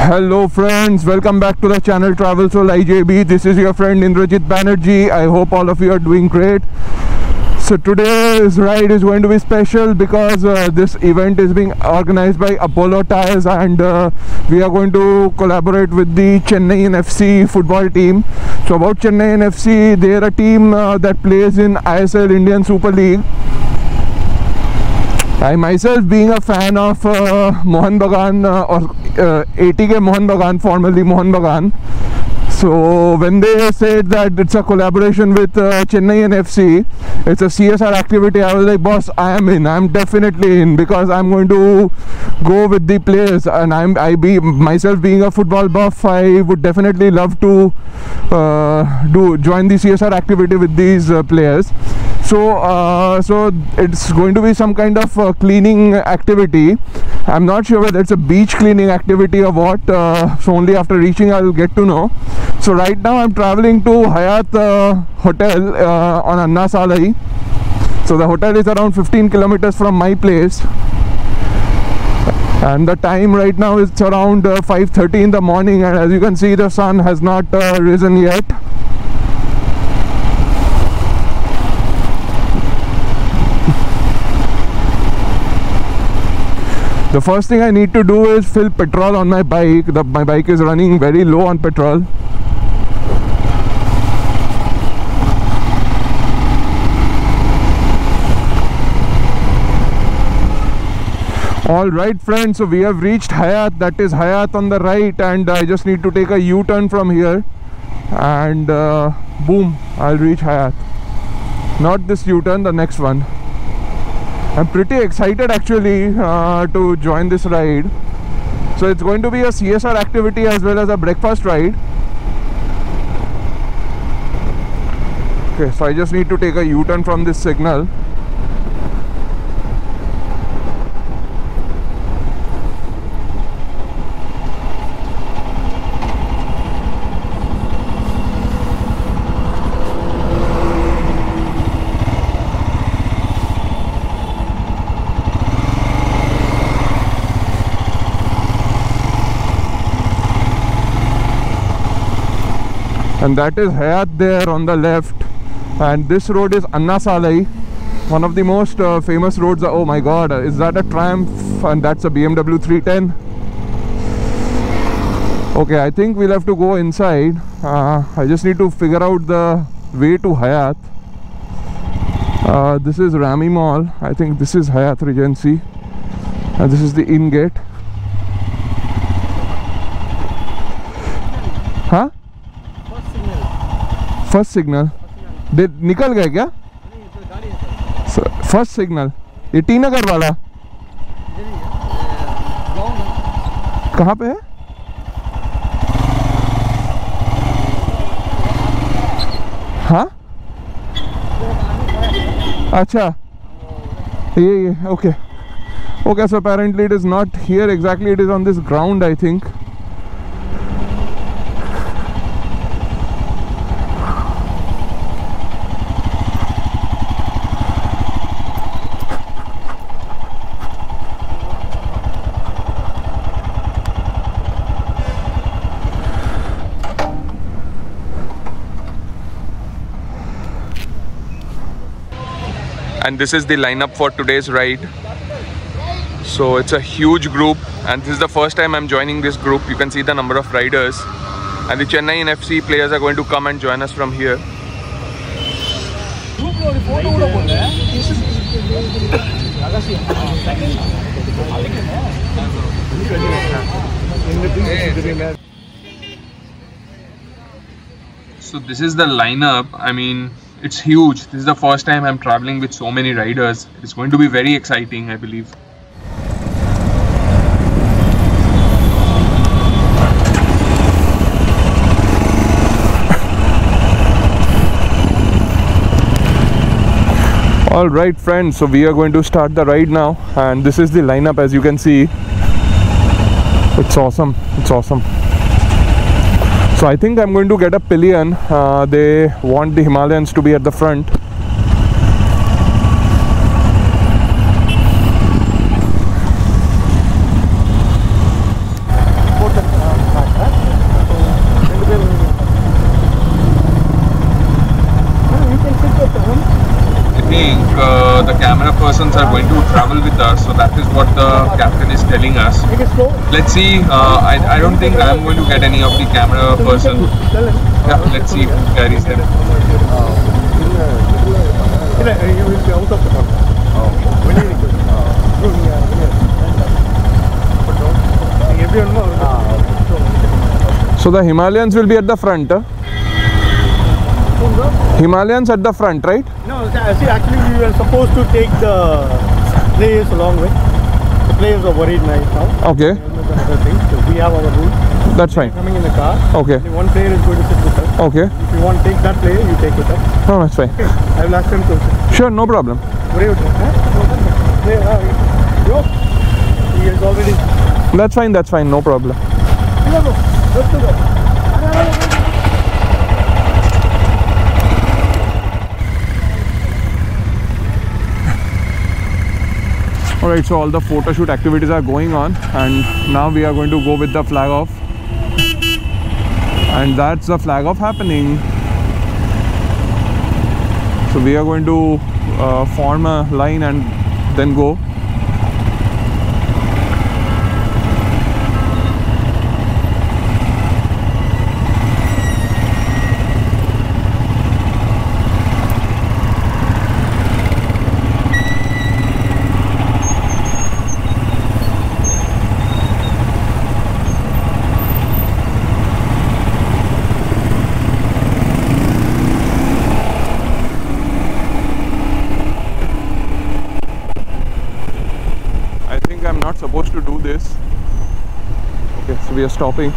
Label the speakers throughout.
Speaker 1: Hello friends, welcome back to the channel Travel Soul IJB. This is your friend Indrajit Banerjee. I hope all of you are doing great. So today's ride is going to be special because this event is being organized by Apollo Tyres, and we are going to collaborate with the Chennaiyin FC football team. So about Chennaiyin FC, they are a team that plays in ISL Indian Super League. I myself, being a fan of Mohan Bagan or ATK Mohan Bagan, formerly Mohan Bagan. So when they said that it's a collaboration with Chennaiyin FC, it's a CSR activity, I was like, boss, I'm definitely in, because I'm going to go with the players, and myself being a football buff, I would definitely love to join the CSR activity with these players. So it's going to be some kind of cleaning activity. I'm not sure whether it's a beach cleaning activity or what, so only after reaching I'll get to know. So right now I'm traveling to Hyatt Hotel on Anna Salai. So the hotel is around 15 kilometers from my place, and the time right now is around 5:30 in the morning, and as you can see, the sun has not risen yet. The first thing I need to do is fill petrol on my bike. My bike is running very low on petrol. Alright friends, so we have reached Hyatt. That is Hyatt on the right, and I just need to take a U-turn from here, and boom, I'll reach Hyatt. Not this U-turn, the next one. I'm pretty excited actually to join this ride. So it's going to be a CSR activity as well as a breakfast ride. Okay, so I just need to take a U-turn from this signal. And that is Hyatt there on the left, and this road is Anna Salai, one of the most famous roads. Oh my god, is that a Triumph? And that's a BMW 310. Okay, I think we'll have to go inside. I just need to figure out the way to Hyatt. This is Rami Mall. I think this is Hyatt Regency, and this is the in gate. Huh? First signal निकल गए क्या? First signal ये T नगर वाला कहाँ पे है? हाँ अच्छा ये okay. Okay, so apparently it is not here exactly, it is on this ground, I think. And this is the lineup for today's ride. So it's a huge group, and this is the first time I'm joining this group. You can see the number of riders, and the Chennaiyin FC players are going to come and join us from here. So this is the lineup. I mean, it's huge. This is the first time I'm traveling with so many riders. It's going to be very exciting, I believe. Alright friends, so we are going to start the ride now, and this is the lineup. As you can see, it's awesome. It's awesome. So I think I'm going to get a pillion. They want the Himalayans to be at the front.
Speaker 2: telling us. Let's see. I don't think I'm going to get any of the camera person. Yeah, let's see who carries them.
Speaker 1: So the Himalayans will be at the front. Himalayans at the front, right?
Speaker 3: No, see, actually we were supposed to take the players along with. The players are worried right now.
Speaker 1: Okay.
Speaker 3: So we have our rules.
Speaker 1: That's fine.
Speaker 3: Coming in the car.
Speaker 1: Okay.
Speaker 3: Only one player is going to sit with us.
Speaker 1: Okay.
Speaker 3: If you want to take that player, you take with us.
Speaker 1: No, that's fine.
Speaker 3: Okay. I will ask them to sit.
Speaker 1: Sure, no problem.
Speaker 3: What are you doing? He is already.
Speaker 1: That's fine, no problem.
Speaker 3: Let's go.
Speaker 1: Alright, so all the photo shoot activities are going on, and now we are going to go with the flag off, and that's the flag off happening. So we are going to form a line and then go. I'm not supposed to do this. Okay, so we are stopping.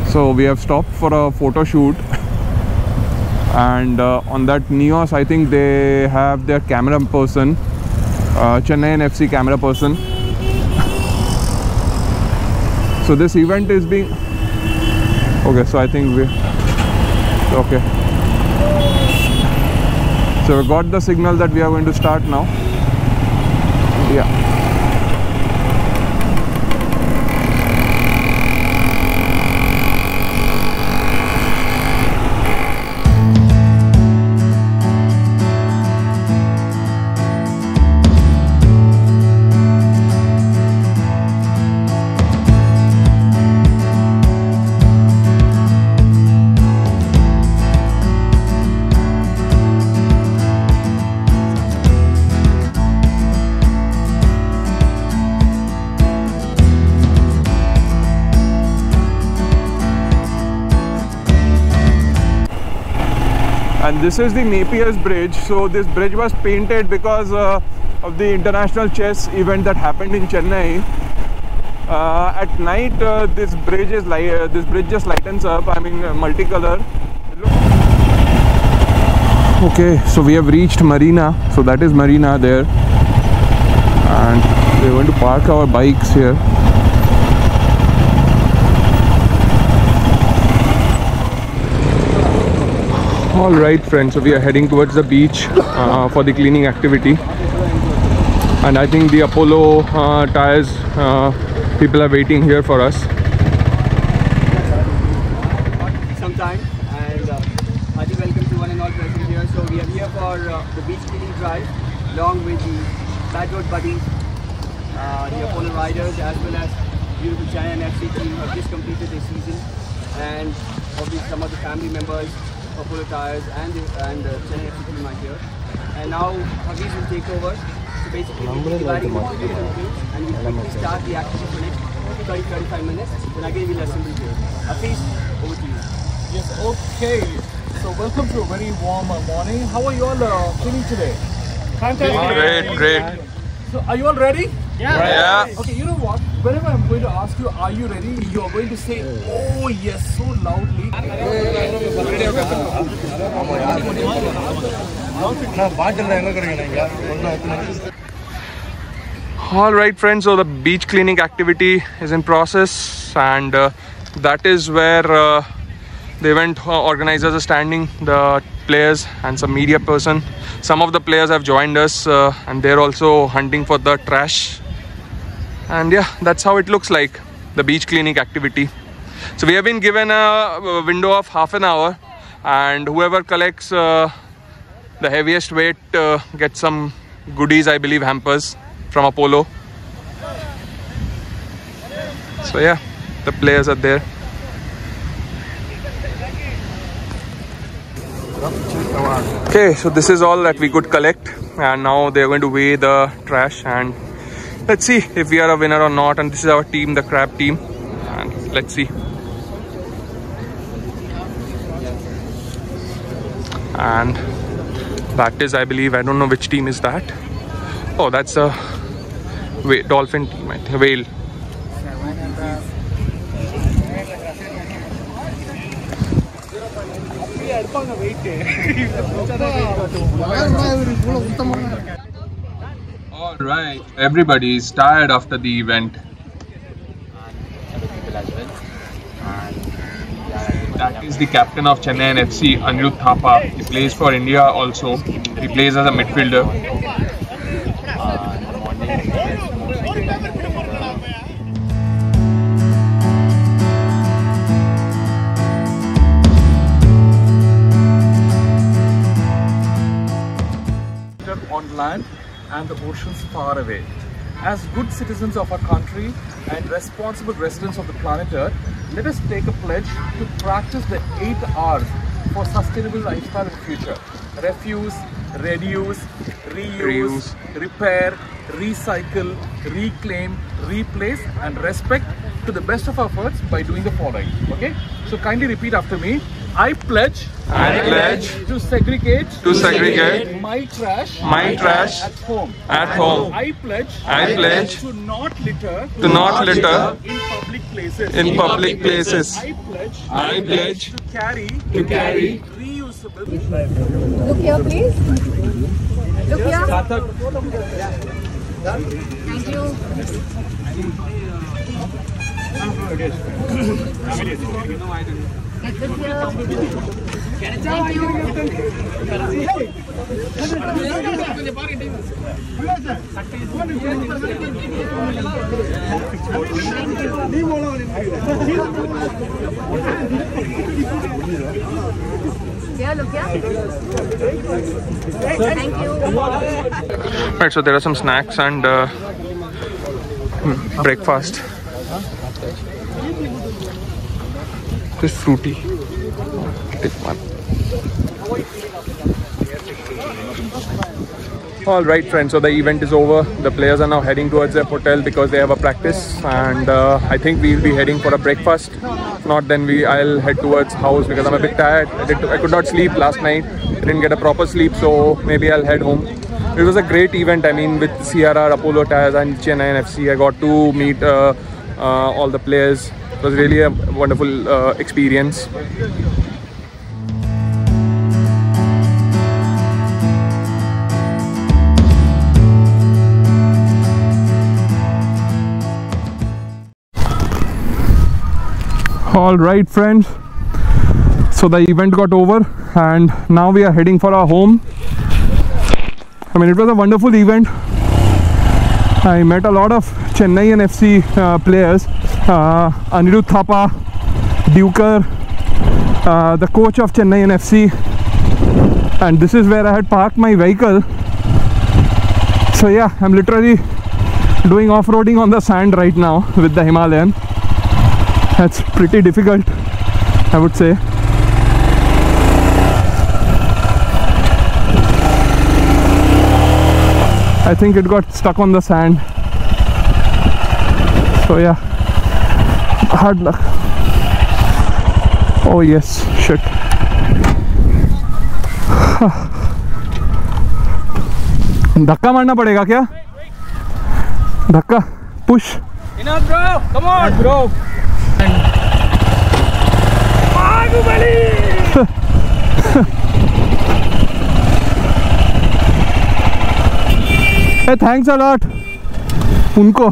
Speaker 1: So we have stopped for a photo shoot, and on that Neos I think they have their camera person, Chennaiyin FC camera person. So this event is being okay, so I think we okay, so we got the signal that we are going to start now. Yeah. And this is the Napier's Bridge. So this bridge was painted because of the international chess event that happened in Chennai. At night, this bridge just lightens up. I mean, multicolor. Okay, so we have reached Marina. So that is Marina there, and we're going to park our bikes here. Alright friends, so we are heading towards the beach for the cleaning activity, and I think the Apollo tires people are waiting here for us.
Speaker 4: Sometime, and hearty welcome to one and all present here. So we are here for the beach cleaning drive along with the Bad Road Buddies, the Apollo riders, as well as beautiful CRR and FC team have just completed their season, and obviously some of the family members, Apollo tires and ChennaiyinFc team are here. And now Hafiz will take over. So basically we'll be dividing into two different teams, and we'll quickly start the activity for next 30-35 minutes. Then again we'll assemble here. Hafiz, over to you.
Speaker 5: Yes, okay. So welcome to a very warm morning. How are you all feeling today? Fantastic.
Speaker 1: Great.
Speaker 5: So are you all ready?
Speaker 2: Yeah.
Speaker 5: Okay, you know what? Whenever I'm going to ask you, are you ready? You're going to say, oh yes, so loudly.
Speaker 2: Alright friends, so the beach cleaning activity is in process, and that is where the event organizers are standing, the players and some media person. Some of the players have joined us and they're also hunting for the trash. And yeah, that's how it looks like, the beach cleaning activity. So we have been given a window of half an hour, and whoever collects the heaviest weight gets some goodies, I believe hampers from Apollo. So yeah, the players are there. Okay, so this is all that we could collect, and now they're going to weigh the trash, and let's see if we are a winner or not. And this is our team, the crab team, and let's see. And that is, I believe, I don't know which team is that. Oh, that's a dolphin team, I think, whale. Alright, everybody is tired after the event. That is the captain of Chennaiyin FC, Anirudh Thapa. He plays for India also. He plays as a midfielder.
Speaker 5: On land and the oceans far away. As good citizens of our country and responsible residents of the planet Earth, let us take a pledge to practice the 8 R's for sustainable lifestyle in the future. Refuse, reduce, reuse, repair, recycle, reclaim, replace, and respect, to the best of our efforts by doing the following. Okay? So kindly repeat after me. I pledge to segregate my trash at home. I pledge to not litter in public places. I pledge to carry reusable.
Speaker 6: Look here, please. Look here. Thank you. Yeah, look here. Thank you.
Speaker 2: Right, so there are some snacks and breakfast. This is fruity. Take one. Alright friends, so the event is over. The players are now heading towards their hotel because they have a practice, and I think we'll be heading for a breakfast. If not, then I'll head towards house because I'm a bit tired. I could not sleep last night. I didn't get a proper sleep, so maybe I'll head home. It was a great event. I mean, with CRR, Apollo Tires and Chennaiyin FC, I got to meet all the players. It was really a wonderful experience.
Speaker 1: Alright friends, so the event got over and now we are heading for our home. I mean, it was a wonderful event. I met a lot of Chennaiyin FC players, Anirudh Thapa, Duker, the coach of Chennaiyin FC, and this is where I had parked my vehicle. So yeah, I'm literally doing off-roading on the sand right now with the Himalayan. That's pretty difficult, I would say. I think it got stuck on the sand. So yeah, hard luck. Oh yes, shit. धक्का मारना पड़ेगा क्या? Dhakka, push.
Speaker 4: Enough, bro. Come on, bro.
Speaker 1: Hey, thanks a lot. उनको,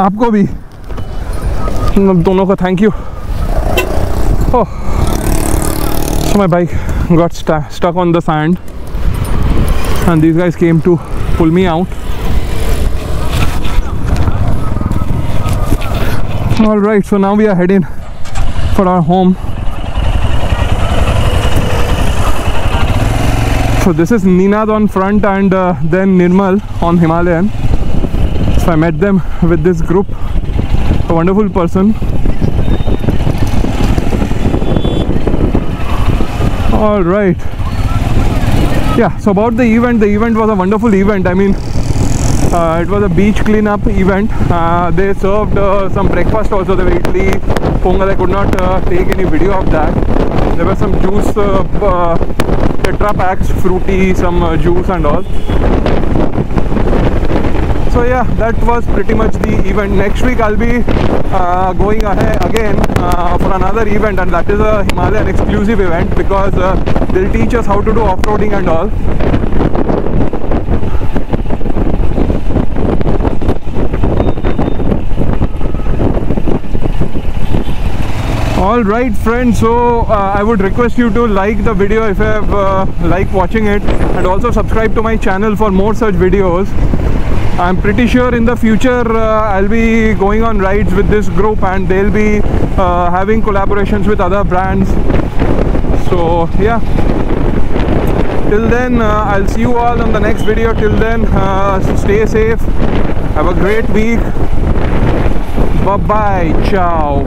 Speaker 1: आपको भी, दोनों को thank you. Oh, so my bike got stuck on the sand, and these guys came to pull me out. All right, so now we are heading for our home. So this is Ninad on front, and then Nirmal on Himalayan. So I met them with this group, a wonderful person. All right, yeah, so about the event was a wonderful event. I mean, it was a beach cleanup event. They served some breakfast also. There were idli, pongal. I could not take any video of that. There were some juice, tetra packs, fruity, some juice and all. So yeah, that was pretty much the event. Next week I'll be going ahead again for another event, and that is a Himalayan exclusive event, because they'll teach us how to do off-roading and all. Alright friends, so I would request you to like the video if you have liked watching it, and also subscribe to my channel for more such videos. I'm pretty sure in the future I'll be going on rides with this group, and they'll be having collaborations with other brands. So yeah, till then I'll see you all on the next video. Till then, stay safe, have a great week, bye bye, ciao.